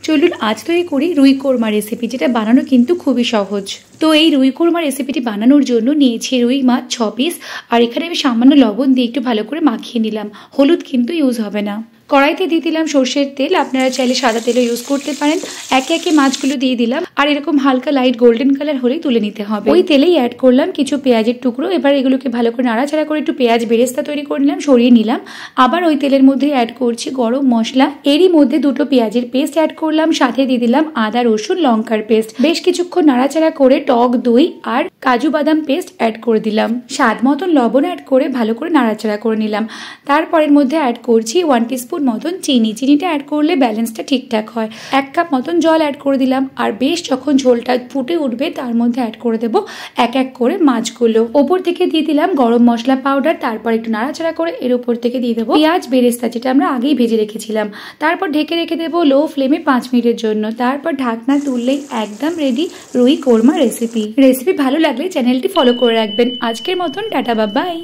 চলুন আজ তৈরি করি রুই কোরমা রেসিপি, যেটা বানানো কিন্তু খুবই সহজ। তো এই রুই কোরমা রেসিপিটি বানানোর জন্য নিয়েছি রুই মাছ 6 পিস, আর এখানে আমি সামান্য লবণ দিয়ে একটু ভালো করে মাখিয়ে নিলাম। হলুদ কিন্তু ইউজ হবে না। কড়াইতে দিয়ে দিলাম সর্ষের তেল, আপনারা চাইলে সাদা তেলও ইউজ করতে পারেন। একে একে মাছগুলো দিয়ে দিলাম, আর এরকম হালকা লাইট গোল্ডেন কালার হলেই তুলে নিতে হবে। ওই তেলেই অ্যাড করলাম কিছু পেঁয়াজের টুকরো। এবার এগুলোকে ভালো করে নাড়াচাড়া করে একটু পেঁয়াজ বেরেস্তা তৈরি করে নিলাম, সরিয়ে নিলাম। আবার ওই তেলের মধ্যে অ্যাড করছি গরম মশলা, এরই মধ্যে দুটো পেঁয়াজের পেস্ট অ্যাড করলাম, সাথে দিয়ে দিলাম আদা রসুন লঙ্কার পেস্ট। বেশ কিছুক্ষণ নাড়াচাড়া করে টক দই আর কাজু বাদাম পেস্ট অ্যাড করে দিলাম। স্বাদ মতন লবণ অ্যাড করে ভালো করে নাড়াচাড়া করে নিলাম। তারপরের মধ্যে অ্যাড করছি 1 টিস্পুন মতন চিনিটা অ্যাড করলে ব্যালেন্সটা ঠিকঠাক হয়। 1 কাপ মতন জল অ্যাড করে দিলাম, আর বেশ যখন ঝোলটা ফুটে উঠবে তার মধ্যে অ্যাড করে দেবো এক এক করে মাছগুলো। ওপর থেকে দিয়ে দিলাম গরম মশলা পাউডার, তারপর একটু নাড়াচাড়া করে এর উপর থেকে দিয়ে দেবো পেঁয়াজ বেরেস্তা, যেটা আমরা আগেই ভেজে রেখেছিলাম। তারপর ঢেকে রেখে দেবো লো ফ্লেমে 5 মিনিটের জন্য। তারপর ঢাকনা তুললেই একদম রেডি রুই কোরমা রেসিপি। ভালো লাগলে চ্যানেলটি ফলো করে রাখবেন। আজকের মতন টাটা, বাই বাই।